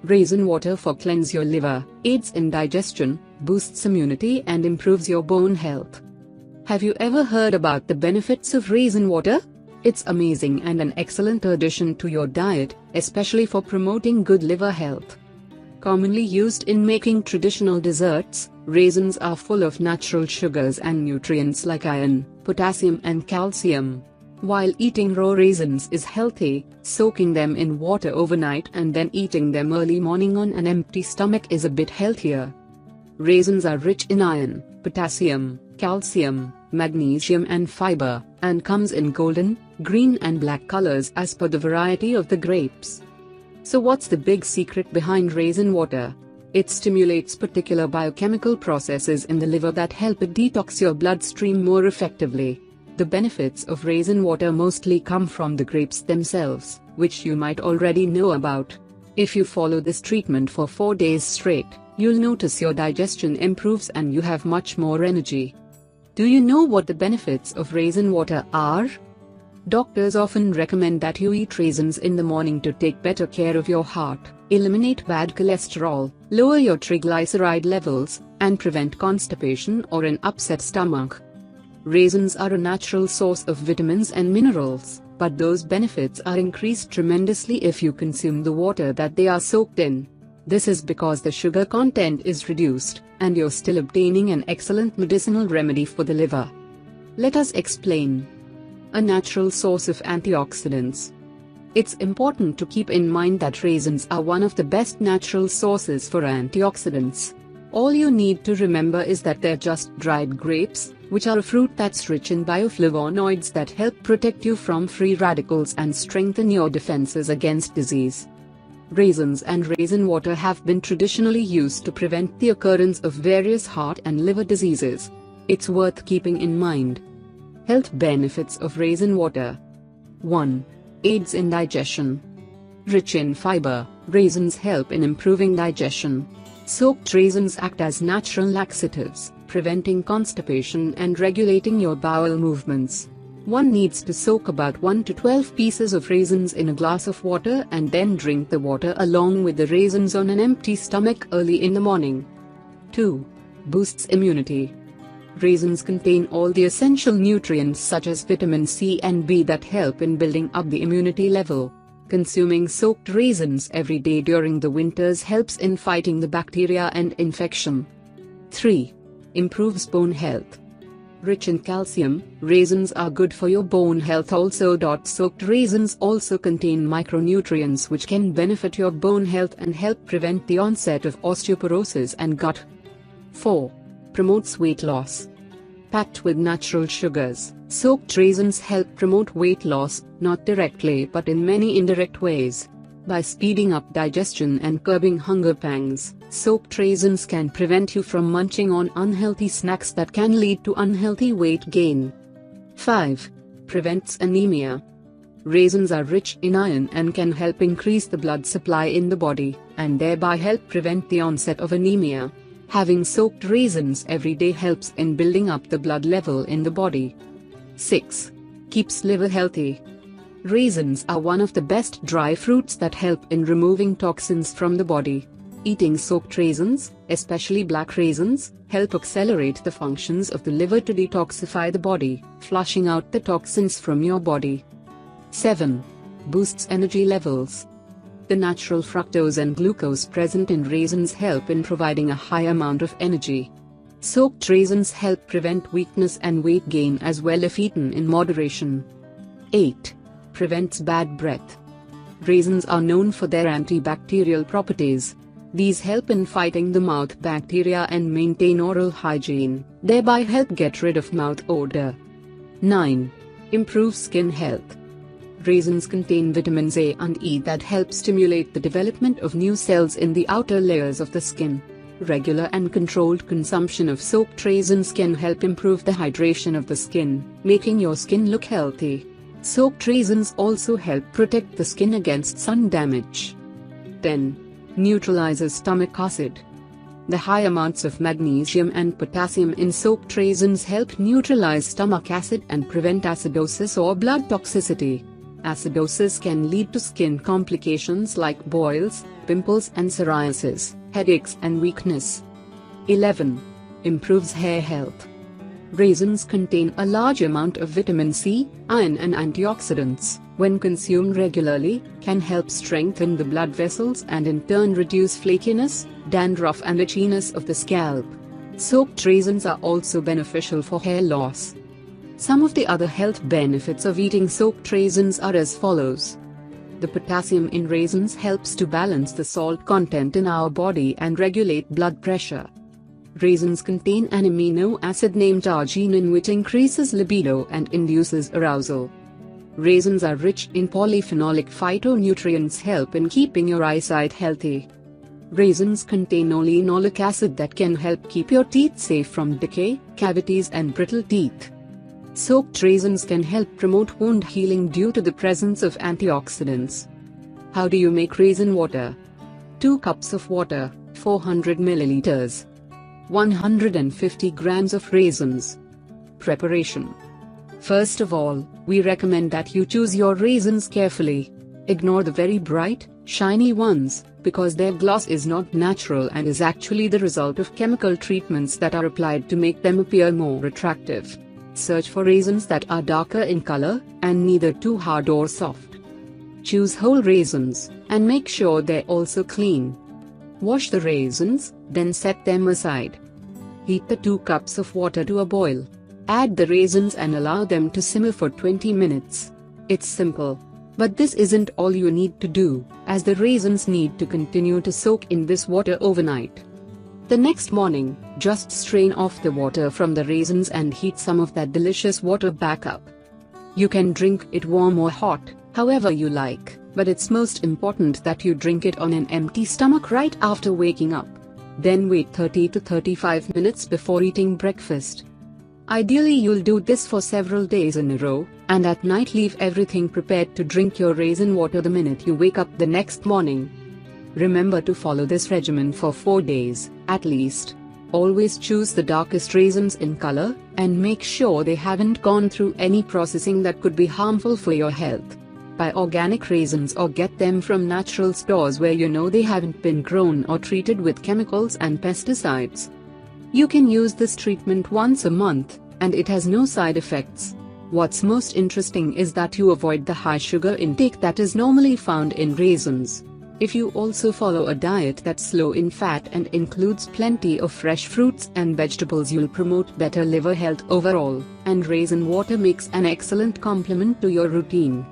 Raisin water for cleanse your liver, aids in digestion, boosts immunity and improves your bone health. Have you ever heard about the benefits of raisin water? It's amazing and an excellent addition to your diet, especially for promoting good liver health. Commonly used in making traditional desserts, raisins are full of natural sugars and nutrients like iron, potassium and calcium. While eating raw raisins is healthy, soaking them in water overnight and then eating them early morning on an empty stomach is a bit healthier. Raisins are rich in iron, potassium, calcium, magnesium and fiber, and comes in golden, green and black colors as per the variety of the grapes. So what's the big secret behind raisin water? It stimulates particular biochemical processes in the liver that help it detox your bloodstream more effectively. The benefits of raisin water mostly come from the grapes themselves, which you might already know about. If you follow this treatment for 4 days straight, you'll notice your digestion improves and you have much more energy. Do you know what the benefits of raisin water are? Doctors often recommend that you eat raisins in the morning to take better care of your heart, eliminate bad cholesterol, lower your triglyceride levels, and prevent constipation or an upset stomach. Raisins are a natural source of vitamins and minerals, but those benefits are increased tremendously if you consume the water that they are soaked in. This is because the sugar content is reduced, and you're still obtaining an excellent medicinal remedy for the liver. Let us explain. A natural source of antioxidants. It's important to keep in mind that raisins are one of the best natural sources for antioxidants. All you need to remember is that they're just dried grapes, which are a fruit that's rich in bioflavonoids that help protect you from free radicals and strengthen your defenses against disease. Raisins and raisin water have been traditionally used to prevent the occurrence of various heart and liver diseases. It's worth keeping in mind. Health benefits of raisin water. 1. Aids in digestion. Rich in fiber, raisins help in improving digestion. Soaked raisins act as natural laxatives, preventing constipation and regulating your bowel movements. One needs to soak about 1 to 12 pieces of raisins in a glass of water and then drink the water along with the raisins on an empty stomach early in the morning. 2. Boosts immunity. Raisins contain all the essential nutrients such as vitamin C and B that help in building up the immunity level. Consuming soaked raisins every day during the winters helps in fighting the bacteria and infection. 3. Improves bone health. Rich in calcium, raisins are good for your bone health also. Soaked raisins also contain micronutrients which can benefit your bone health and help prevent the onset of osteoporosis and gut. 4. Promotes weight loss. Packed with natural sugars, soaked raisins help promote weight loss, not directly but in many indirect ways. By speeding up digestion and curbing hunger pangs, soaked raisins can prevent you from munching on unhealthy snacks that can lead to unhealthy weight gain. 5. Prevents anemia. Raisins are rich in iron and can help increase the blood supply in the body, and thereby help prevent the onset of anemia. Having soaked raisins every day helps in building up the blood level in the body. 6. Keeps liver healthy. Raisins are one of the best dry fruits that help in removing toxins from the body. Eating soaked raisins, especially black raisins, help accelerate the functions of the liver to detoxify the body, flushing out the toxins from your body. 7. Boosts energy levels. The natural fructose and glucose present in raisins help in providing a high amount of energy. Soaked raisins help prevent weakness and weight gain as well if eaten in moderation. 8. Prevents bad breath. Raisins are known for their antibacterial properties. These help in fighting the mouth bacteria and maintain oral hygiene, thereby help get rid of mouth odor. 9. Improves skin health. Raisins contain vitamins A and E that help stimulate the development of new cells in the outer layers of the skin. Regular and controlled consumption of soaked raisins can help improve the hydration of the skin, making your skin look healthy. Soaked raisins also help protect the skin against sun damage. 10. Neutralizes stomach acid. The high amounts of magnesium and potassium in soaked raisins help neutralize stomach acid and prevent acidosis or blood toxicity. Acidosis can lead to skin complications like boils, pimples and psoriasis, headaches and weakness. 11. Improves hair health. Raisins contain a large amount of vitamin C, iron and antioxidants, when consumed regularly, can help strengthen the blood vessels and in turn reduce flakiness, dandruff and itchiness of the scalp. Soaked raisins are also beneficial for hair loss. Some of the other health benefits of eating soaked raisins are as follows. The potassium in raisins helps to balance the salt content in our body and regulate blood pressure. Raisins contain an amino acid named arginine which increases libido and induces arousal. Raisins are rich in polyphenolic phytonutrients help in keeping your eyesight healthy. Raisins contain olenolic acid that can help keep your teeth safe from decay, cavities and brittle teeth. Soaked raisins can help promote wound healing due to the presence of antioxidants. How do you make raisin water? 2 cups of water, 400 milliliters. 150 grams of raisins. Preparation. First of all, we recommend that you choose your raisins carefully. Ignore the very bright, shiny ones, because their gloss is not natural and is actually the result of chemical treatments that are applied to make them appear more attractive. Search for raisins that are darker in color, and neither too hard or soft. Choose whole raisins, and make sure they're also clean. Wash the raisins, then set them aside. Heat the 2 cups of water to a boil. Add the raisins and allow them to simmer for 20 minutes. It's simple. But this isn't all you need to do, as the raisins need to continue to soak in this water overnight. The next morning, just strain off the water from the raisins and heat some of that delicious water back up. You can drink it warm or hot, however you like, but it's most important that you drink it on an empty stomach right after waking up. Then wait 30 to 35 minutes before eating breakfast. Ideally you'll do this for several days in a row, and at night leave everything prepared to drink your raisin water the minute you wake up the next morning. Remember to follow this regimen for 4 days, at least. Always choose the darkest raisins in color, and make sure they haven't gone through any processing that could be harmful for your health. Buy organic raisins or get them from natural stores where you know they haven't been grown or treated with chemicals and pesticides. You can use this treatment once a month, and it has no side effects. What's most interesting is that you avoid the high sugar intake that is normally found in raisins. If you also follow a diet that's low in fat and includes plenty of fresh fruits and vegetables, you'll promote better liver health overall, and raisin water makes an excellent complement to your routine.